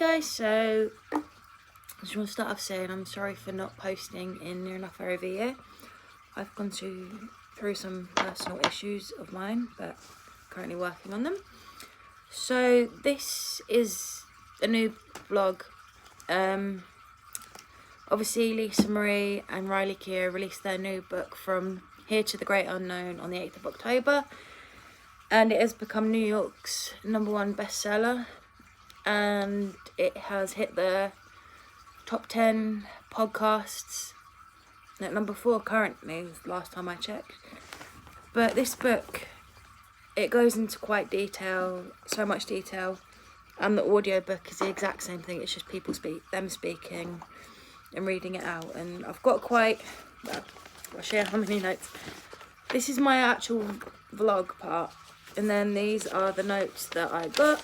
guys, so I just want to start off saying I'm sorry for not posting in near enough over a year. I've gone through some personal issues of mine, but currently working on them. So this is a new vlog. Obviously Lisa Marie and Riley Keough released their new book From Here to the Great Unknown on the 8th of October. And it has become New York's #1 bestseller. And it has hit the top 10 podcasts at number 4 currently, last time I checked. But this book, it goes into quite detail, so much detail, and the audio book is the exact same thing. It's just people speaking and reading it out. And I've got I'll share how many notes. This is my actual vlog part, and then these are the notes that I got.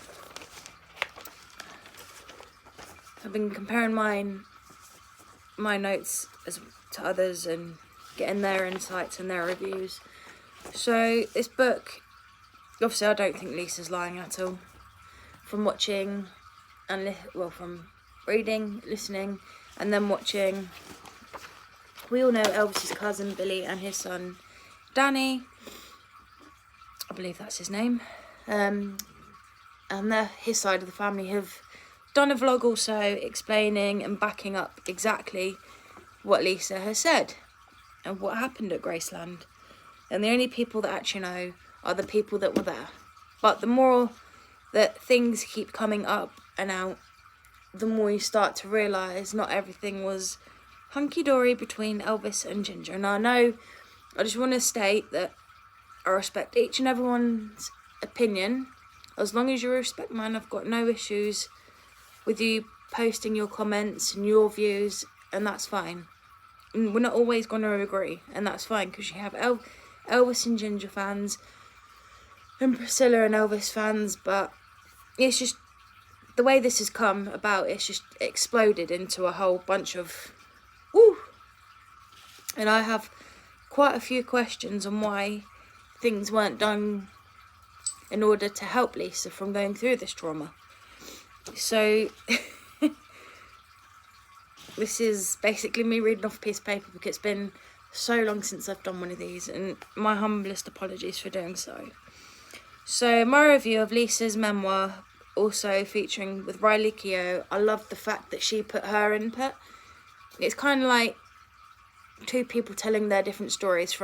I've been comparing my notes to others and getting their insights and their reviews. So this book, obviously I don't think Lisa's lying at all. From watching and from reading, listening, and then watching. We all know Elvis's cousin Billy and his son Danny. I believe that's his name. And his side of the family have done a vlog also explaining and backing up exactly what Lisa has said and what happened at Graceland. And the only people that actually know are the people that were there. But the more that things keep coming up and out, the more you start to realise not everything was hunky-dory between Elvis and Ginger. And I just want to state that I respect each and everyone's opinion. As long as you respect mine, I've got no issues with you posting your comments and your views, and that's fine. And we're not always going to agree, and that's fine, because you have Elvis and Ginger fans and Priscilla and Elvis fans, but it's just the way this has come about. It's just exploded into a whole bunch of woo. And I have quite a few questions on why things weren't done in order to help Lisa from going through this trauma. So this is basically me reading off a piece of paper, because it's been so long since I've done one of these, and my humblest apologies for doing so. So my review of Lisa's memoir, also featuring with Riley Keough, I love the fact that she put her input. It's kind of like two people telling their different stories.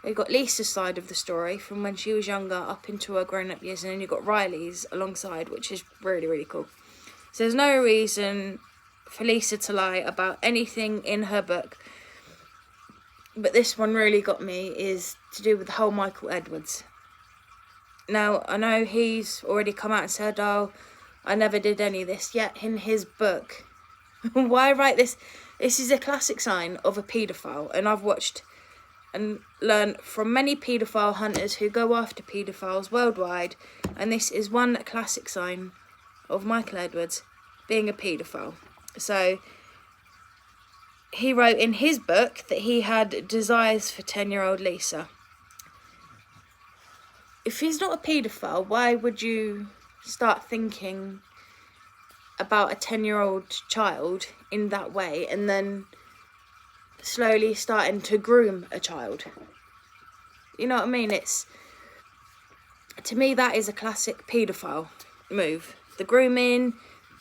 You've got Lisa's side of the story from when she was younger up into her grown-up years, and then you've got Riley's alongside, which is really, really cool. So there's no reason for Lisa to lie about anything in her book. But this one really got me, is to do with the whole Michael Edwards. Now, I know he's already come out and said, oh, I never did any of this, yet in his book. Why write this? This is a classic sign of a paedophile, and I've watched and learn from many paedophile hunters who go after paedophiles worldwide, and this is one classic sign of Michael Edwards being a paedophile. So he wrote in his book that he had desires for 10-year-old Lisa. If he's not a paedophile, why would you start thinking about a 10-year-old child in that way, and then slowly starting to groom a child? You know what I mean? To me, that is a classic paedophile move. The grooming,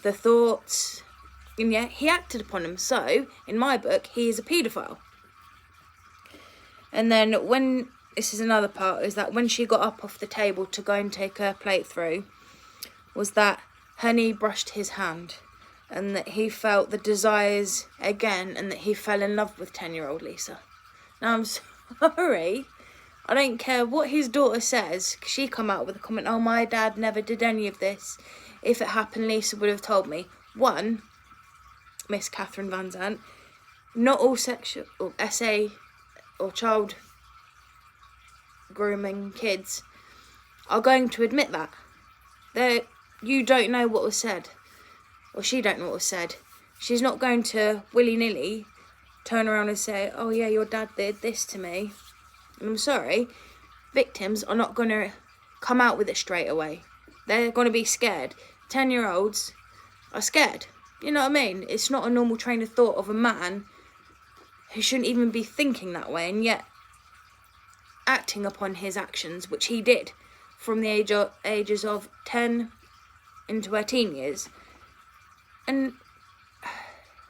the thoughts, and yet he acted upon them. So in my book, he is a paedophile. And then this is another part, is that when she got up off the table to go and take her plate through, was that her knee brushed his hand, and that he felt the desires again, and that he fell in love with 10-year-old Lisa. Now, I'm sorry, I don't care what his daughter says, because she come out with a comment, oh, my dad never did any of this. If it happened, Lisa would have told me. One, Miss Catherine Van Zandt, not all sexual or SA or child grooming kids are going to admit that. You don't know what was said, or she don't know what was said. She's not going to willy-nilly turn around and say, oh yeah, your dad did this to me. And I'm sorry, victims are not going to come out with it straight away. They're going to be scared. 10-year-olds are scared. You know what I mean? It's not a normal train of thought of a man who shouldn't even be thinking that way, and yet acting upon his actions, which he did from the ages of 10 into her teen years. And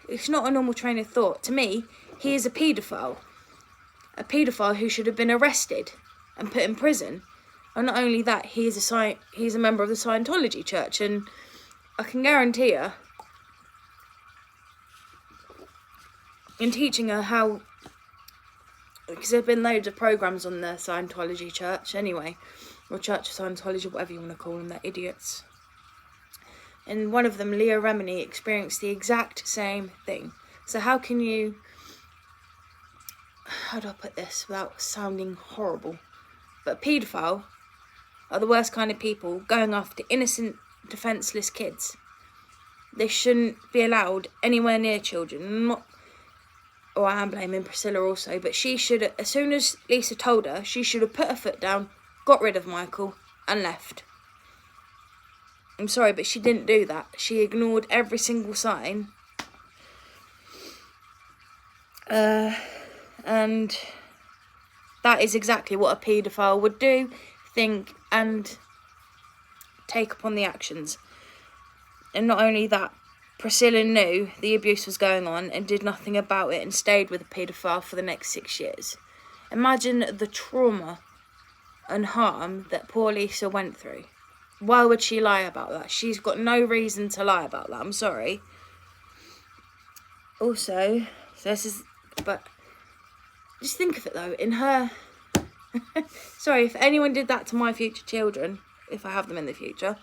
it's not a normal train of thought. To me, he is a paedophile who should have been arrested and put in prison. And not only that, he's a member of the Scientology church, and I can guarantee you, in teaching her how, because there have been loads of programs on the Scientology church anyway, or Church of Scientology, whatever you want to call them, they're idiots. And one of them, Leah Remini, experienced the exact same thing. So how can you, how do I put this without sounding horrible? But paedophile are the worst kind of people, going after innocent, defenceless kids. They shouldn't be allowed anywhere near children. I am blaming Priscilla also, but she should, as soon as Lisa told her, she should have put her foot down, got rid of Michael, and left. I'm sorry, but she didn't do that. She ignored every single sign. And that is exactly what a paedophile would do, think, and take upon the actions. And not only that, Priscilla knew the abuse was going on and did nothing about it and stayed with the paedophile for the next 6 years. Imagine the trauma and harm that poor Lisa went through. Why would she lie about that? She's got no reason to lie about that. I'm sorry. Also, but just think of it though, in her, sorry, if anyone did that to my future children, if I have them in the future,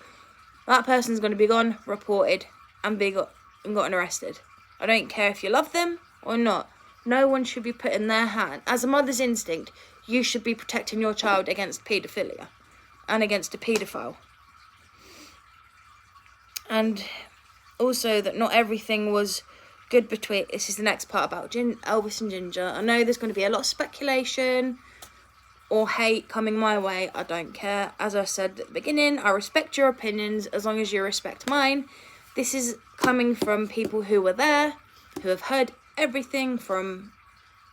that person's going to be gone, reported, and gotten arrested. I don't care if you love them or not. No one should be put in their hand. As a mother's instinct, you should be protecting your child against paedophilia and against a paedophile. And also that not everything was good between, this is the next part about Elvis and Ginger. I know there's going to be a lot of speculation or hate coming my way. I don't care. As I said at the beginning, I respect your opinions as long as you respect mine. This is coming from people who were there, who have heard everything from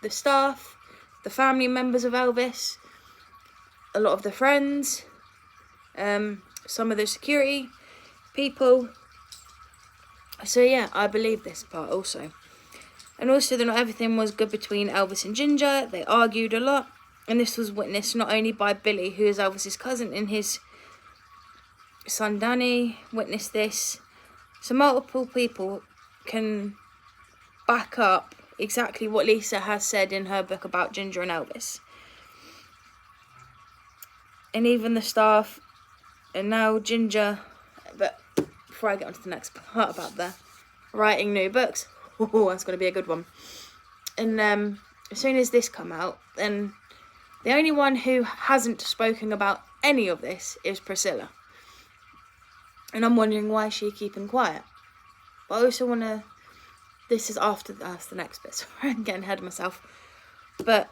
the staff, the family members of Elvis, a lot of the friends, some of the security people. So yeah, I believe this part also. And also that not everything was good between Elvis and Ginger. They argued a lot. And this was witnessed not only by Billy, who is Elvis's cousin, and his son Danny witnessed this. So multiple people can back up exactly what Lisa has said in her book about Ginger and Elvis. And even the staff, and now Ginger, but before I get on to the next part about the writing new books, that's going to be a good one. And as soon as this come out, then the only one who hasn't spoken about any of this is Priscilla. And I'm wondering why she's keeping quiet. But I also want to, this is after that's the next bit, sorry, I'm getting ahead of myself. But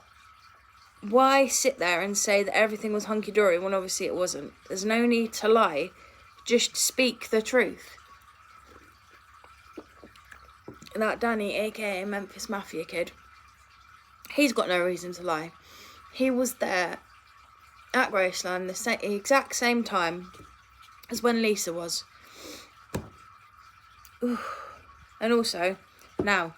why sit there and say that everything was hunky-dory when obviously it wasn't? There's no need to lie. Just speak the truth. That Danny, aka Memphis Mafia kid, he's got no reason to lie. He was there at Graceland the exact same time as when Lisa was. Ooh. And also, now,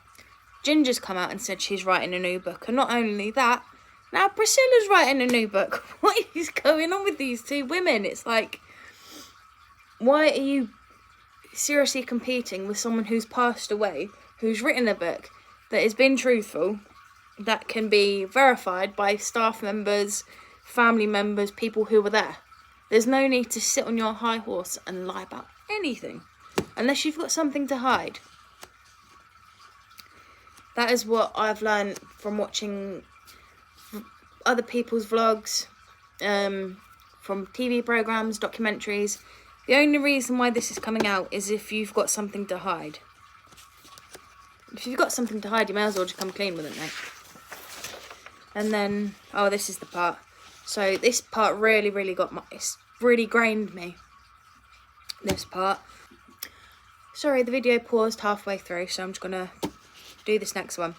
Ginger's come out and said she's writing a new book. And not only that, now Priscilla's writing a new book. What is going on with these two women? It's like, why are you seriously competing with someone who's passed away, who's written a book that has been truthful, that can be verified by staff members, family members, people who were there? There's no need to sit on your high horse and lie about anything, unless you've got something to hide. That is what I've learned from watching other people's vlogs, from TV programs, documentaries. The only reason why this is coming out is if you've got something to hide. If you've got something to hide, you may as well just come clean with it, mate. And then, oh, this is the part. So this part really got it's really grained me. This part. Sorry, the video paused halfway through, so I'm just going to do this next one.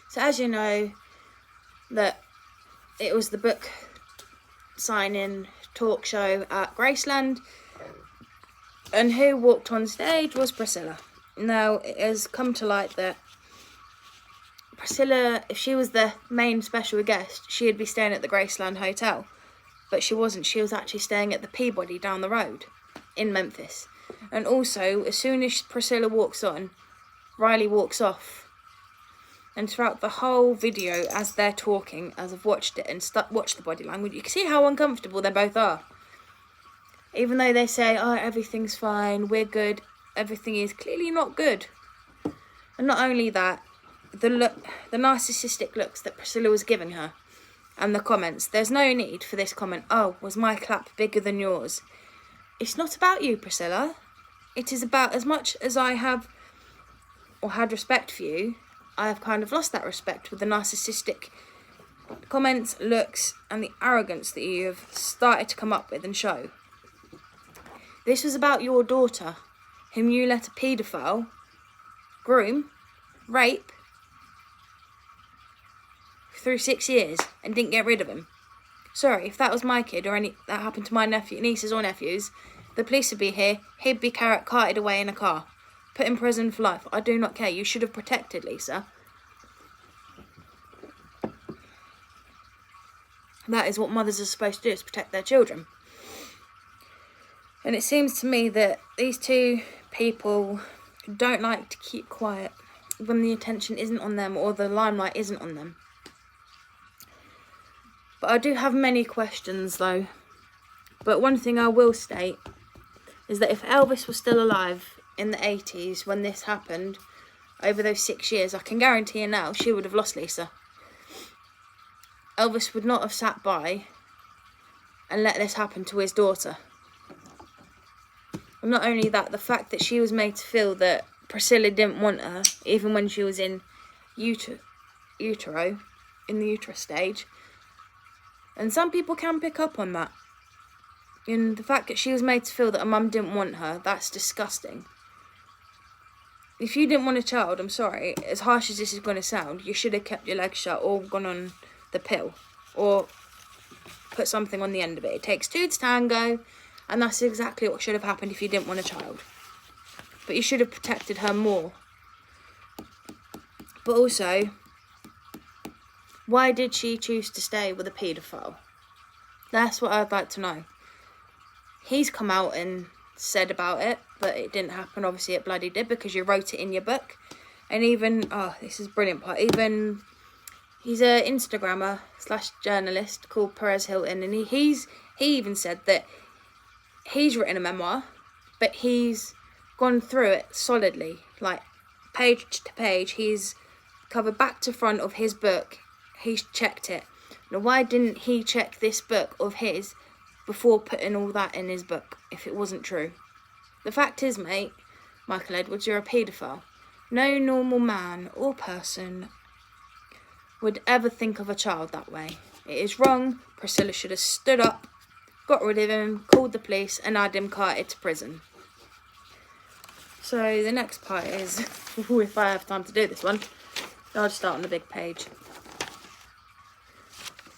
So as you know, that it was the book signing talk show at Graceland, and who walked on stage was Priscilla. Now, it has come to light that Priscilla, if she was the main special guest, she'd be staying at the Graceland Hotel. But she wasn't. She was actually staying at the Peabody down the road in Memphis. And also, as soon as Priscilla walks on, Riley walks off. And throughout the whole video, as they're talking, as I've watched it and watched the body language, you can see how uncomfortable they both are. Even though they say, oh, everything's fine, we're good, everything is clearly not good. And not only that, the narcissistic looks that Priscilla was giving her, and the comments. There's no need for this comment, oh, was my clap bigger than yours? It's not about you, Priscilla. It is about, as much as I have, or had respect for you, I have kind of lost that respect with the narcissistic comments, looks, and the arrogance that you have started to come up with and show. This was about your daughter, whom you let a paedophile groom, rape, through 6 years and didn't get rid of him. Sorry, if that was my kid or that happened to my nieces or nephews, the police would be here, he'd be carted away in a car, put in prison for life. I do not care. You should have protected Lisa. That is what mothers are supposed to do, is protect their children. And it seems to me that these two people don't like to keep quiet when the attention isn't on them or the limelight isn't on them. But I do have many questions though. But one thing I will state is that if Elvis was still alive in the 80s when this happened, over those 6 years, I can guarantee you now, she would have lost Lisa. Elvis would not have sat by and let this happen to his daughter. And not only that, the fact that she was made to feel that Priscilla didn't want her, even when she was in utero, in the uterus stage. And some people can pick up on that. And the fact that she was made to feel that her mum didn't want her, that's disgusting. If you didn't want a child, I'm sorry, as harsh as this is going to sound, you should have kept your legs shut or gone on the pill. Or put something on the end of it. It takes two to tango, and that's exactly what should have happened if you didn't want a child. But you should have protected her more. But also, why did she choose to stay with a paedophile? That's what I'd like to know. He's come out and said about it, but it didn't happen. Obviously, it bloody did, because you wrote it in your book. And even, oh, this is brilliant part. Even, he's a Instagrammer / journalist called Perez Hilton, and he even said that he's written a memoir, but he's gone through it solidly, like page to page. He's covered back to front of his book. He's checked it. Now, why didn't he check this book of his before putting all that in his book, if it wasn't true? The fact is, mate, Michael Edwards, you're a paedophile. No normal man or person would ever think of a child that way. It is wrong. Priscilla should have stood up, got rid of him, called the police, and had him carted to prison. So the next part is, if I have time to do this one, I'll just start on the big page.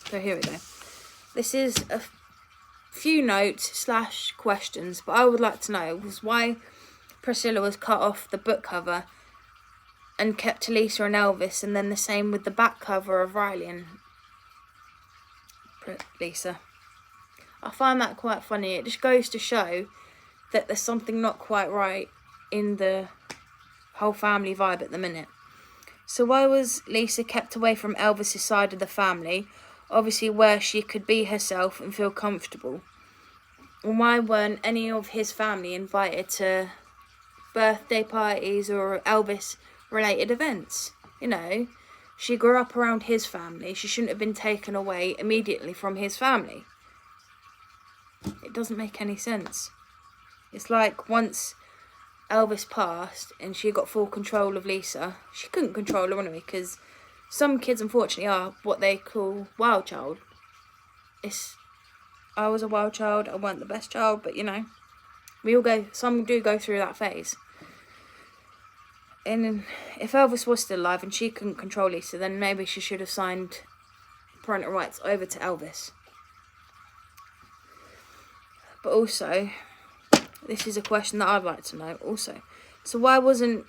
So here we go. This is a few notes / questions, but I would like to know was why Priscilla was cut off the book cover and kept to Lisa and Elvis, and then the same with the back cover of Riley and Lisa. I find that quite funny. It just goes to show that there's something not quite right in the whole family vibe at the minute. So why was Lisa kept away from Elvis's side of the family, obviously where she could be herself and feel comfortable? And why weren't any of his family invited to birthday parties or Elvis related events? You know, she grew up around his family. She shouldn't have been taken away immediately from his family. It doesn't make any sense. It's like once Elvis passed and she got full control of Lisa, she couldn't control her anyway, because some kids unfortunately are what they call wild child. I was a wild child. I weren't the best child, but you know, Some do go through that phase. And if Elvis was still alive and she couldn't control Lisa, then maybe she should have signed parental rights over to Elvis. But also, this is a question that I'd like to know also. So why wasn't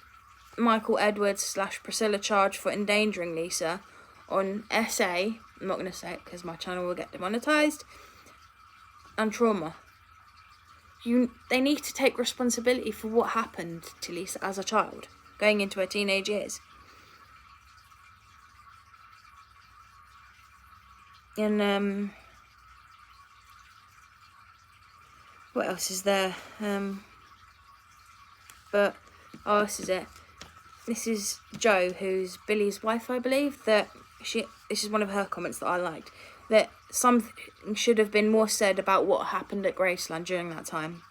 Michael Edwards / Priscilla charged for endangering Lisa on SA? I'm not going to say it because my channel will get demonetized. And trauma. They need to take responsibility for what happened to Lisa as a child, going into her teenage years. And what else is there? This is it. This is Jo, who's Billy's wife, I believe. This is one of her comments that I liked. That something should have been more said about what happened at Graceland during that time.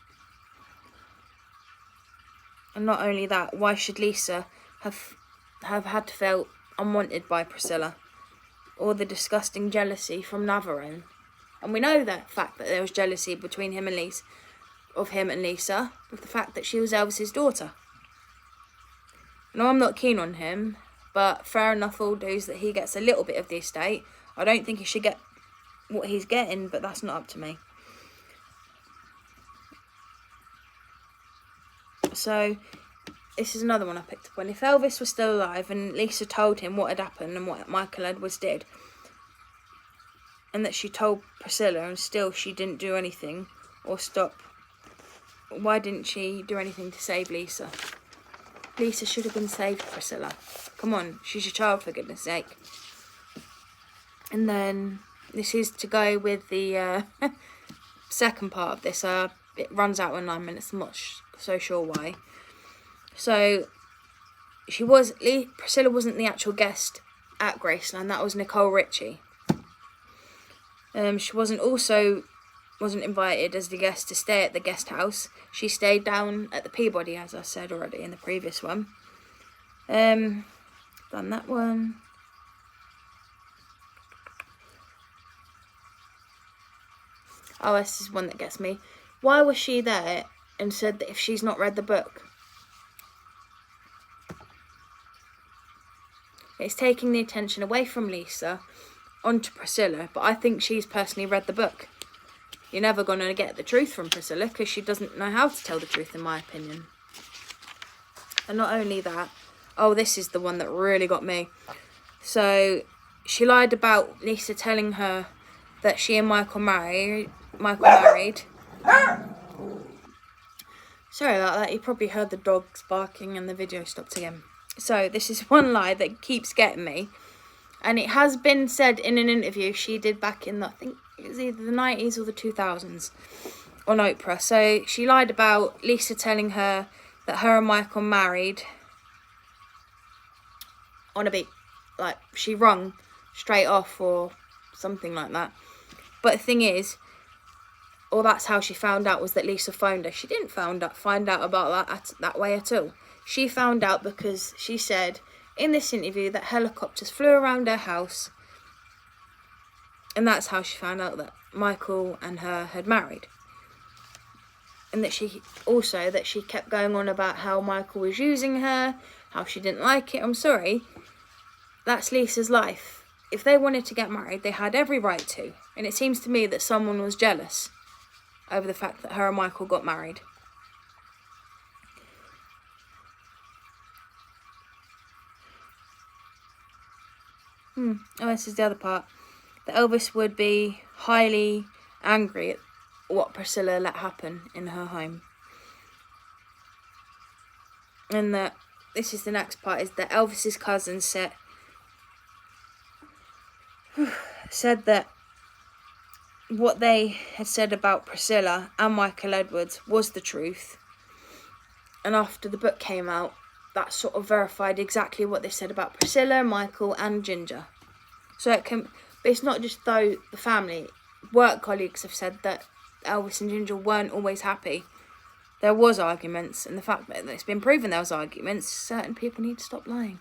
And not only that, why should Lisa have had to feel unwanted by Priscilla? Or the disgusting jealousy from Navarone. And we know the fact that there was jealousy between him and Lisa, with the fact that she was Elvis's daughter. No, I'm not keen on him, but fair enough, all dues that he gets a little bit of the estate. I don't think he should get what he's getting, but that's not up to me. So, this is another one I picked up on. If Elvis was still alive and Lisa told him what had happened and what Michael Edwards did, and that she told Priscilla and still she didn't do anything or stop, why didn't she do anything to save Lisa? Lisa should have been saved, Priscilla. Come on, she's your child, for goodness sake. And then this is to go with the second part of this. It runs out in 9 minutes. I'm not so sure why. So Priscilla wasn't the actual guest at Graceland. That was Nicole Richie. She wasn't invited as the guest to stay at the guest house. She stayed down at the Peabody, as I said already in the previous one. Done that one. Oh, this is one that gets me. Why was she there and said that if she's not read the book? It's taking the attention away from Lisa onto Priscilla, but I think she's personally read the book. You're never going to get the truth from Priscilla because she doesn't know how to tell the truth, in my opinion. And not only that, this is the one that really got me. So she lied about Lisa telling her that she and Michael married. Sorry about that, you probably heard the dogs barking and the video stopped again. So this is one lie that keeps getting me. And it has been said in an interview she did back in, I think it was either the 90s or the 2000s on Oprah. So she lied about Lisa telling her that her and Michael married on a beat. Like, she rung straight off or something like that. But the thing is, that's how she found out, was that Lisa phoned her. She didn't find out about that way at all. She found out because she said in this interview that helicopters flew around her house, and that's how she found out that Michael and her had married. And that she kept going on about how Michael was using her, how she didn't like it. I'm sorry, that's Lisa's life. If they wanted to get married, they had every right to. And it seems to me that someone was jealous over the fact that her and Michael got married. This is the other part. That Elvis would be highly angry at what Priscilla let happen in her home. And that this is the next part, is that Elvis's cousin said that what they had said about Priscilla and Michael Edwards was the truth. And after the book came out, that sort of verified exactly what they said about Priscilla, Michael and Ginger. So it's not just though the family. Work colleagues have said that Elvis and Ginger weren't always happy. There was arguments, and the fact that it's been proven there was arguments, certain people need to stop lying.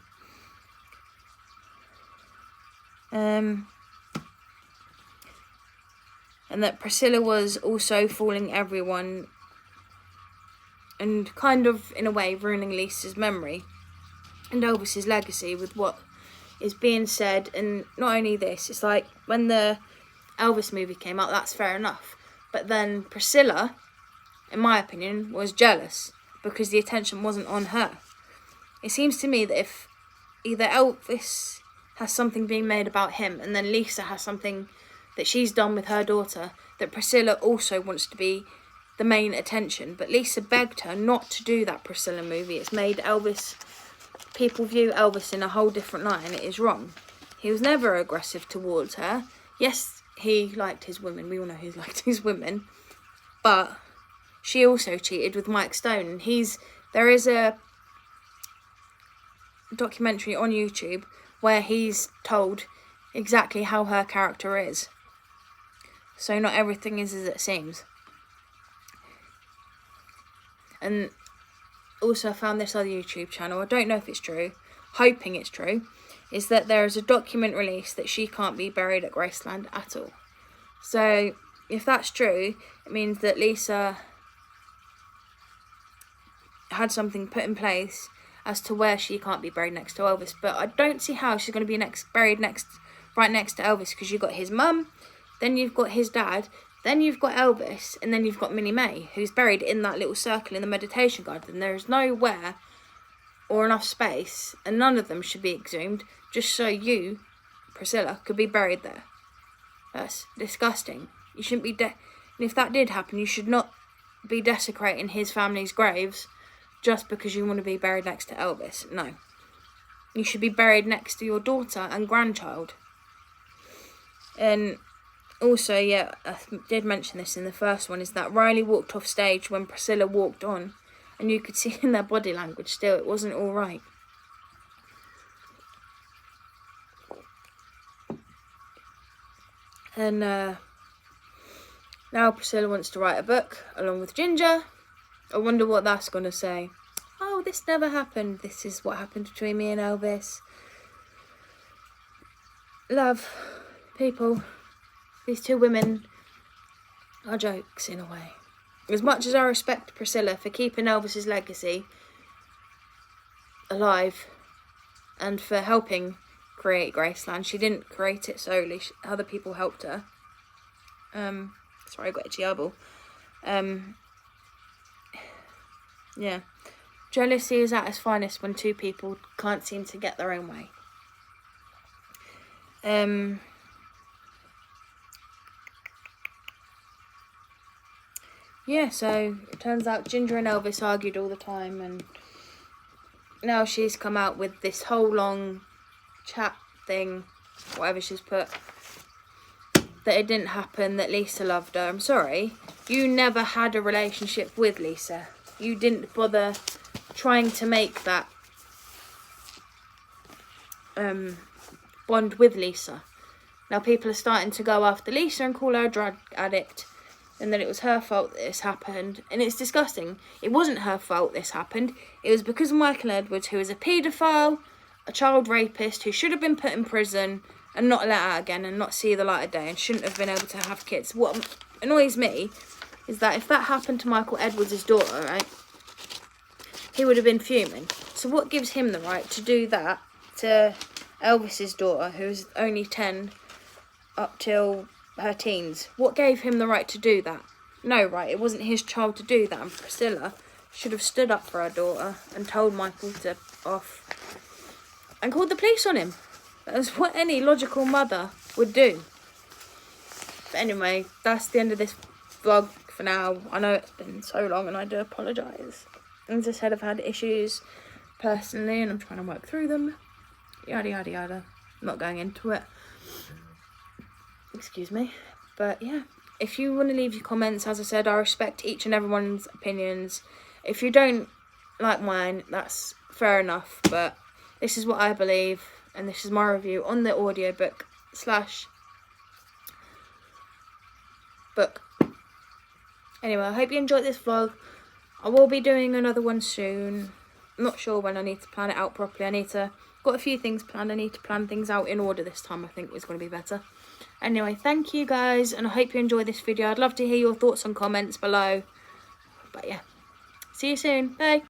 And that Priscilla was also fooling everyone and kind of, in a way, ruining Lisa's memory and Elvis's legacy with what is being said. And not only this, it's like when the Elvis movie came out, that's fair enough. But then Priscilla, in my opinion, was jealous because the attention wasn't on her. It seems to me that if either Elvis has something being made about him and then Lisa has something that she's done with her daughter, that Priscilla also wants to be the main attention. But Lisa begged her not to do that Priscilla movie. It's made people view Elvis in a whole different light, and it is wrong. He was never aggressive towards her. Yes, he liked his women. We all know he liked his women. But she also cheated with Mike Stone. There is a documentary on YouTube where he's told exactly how her character is. So not everything is as it seems. And also I found this other YouTube channel, I don't know if it's true, hoping it's true, is that there is a document released that she can't be buried at Graceland at all. So if that's true, it means that Lisa had something put in place as to where she can't be buried next to Elvis. But I don't see how she's going to be buried right next to Elvis, because you've got his mum, then you've got his dad, then you've got Elvis, and then you've got Minnie May, who's buried in that little circle in the meditation garden. There is nowhere or enough space, and none of them should be exhumed, just so you, Priscilla, could be buried there. That's disgusting. You shouldn't be and if that did happen, you should not be desecrating his family's graves just because you want to be buried next to Elvis. No. You should be buried next to your daughter and grandchild. And also, yeah, I did mention this in the first one, is that Riley walked off stage when Priscilla walked on, and you could see in their body language still it wasn't all right. And now Priscilla wants to write a book along with Ginger. I wonder what that's going to say. Oh, this never happened. This is what happened between me and Elvis. Love, people, these two women are jokes in a way. As much as I respect Priscilla for keeping Elvis's legacy alive and for helping create Graceland, she didn't create it solely. Other people helped her. Sorry, I got itchy eyeball. Yeah. Jealousy is at its finest when two people can't seem to get their own way. Yeah, so it turns out Ginger and Elvis argued all the time, and now she's come out with this whole long chat thing, whatever she's put, that it didn't happen, that Lisa loved her. I'm sorry, you never had a relationship with Lisa. You didn't bother trying to make that bond with Lisa. Now people are starting to go after Lisa and call her a drug addict, and that it was her fault that this happened. And it's disgusting. It wasn't her fault this happened. It was because of Michael Edwards, who is a paedophile, a child rapist, who should have been put in prison and not let out again and not see the light of day, and shouldn't have been able to have kids. What annoys me is that if that happened to Michael Edwards' daughter, right, he would have been fuming. So what gives him the right to do that to Elvis's daughter, who's only 10 up till her teens? What gave him the right to do that? No, right, it wasn't his child to do that, and Priscilla should have stood up for her daughter and told Michael to off and called the police on him. That's what any logical mother would do. But anyway, that's the end of this vlog for now. I know it's been so long and I do apologise. As I said, I've had issues personally and I'm trying to work through them. Yada yada yada. I'm not going into it. Excuse me. But yeah, if you want to leave your comments, as I said, I respect each and everyone's opinions. If you don't like mine, that's fair enough, but this is what I believe, and this is my review on the audiobook / book. Anyway, I hope you enjoyed this vlog. I will be doing another one soon. I'm not sure when. I need to plan it out properly. Got a few things planned. I need to plan things out in order this time. I think it's going to be better. Anyway, thank you guys, and I hope you enjoyed this video. I'd love to hear your thoughts and comments below. But yeah, See you soon. Bye.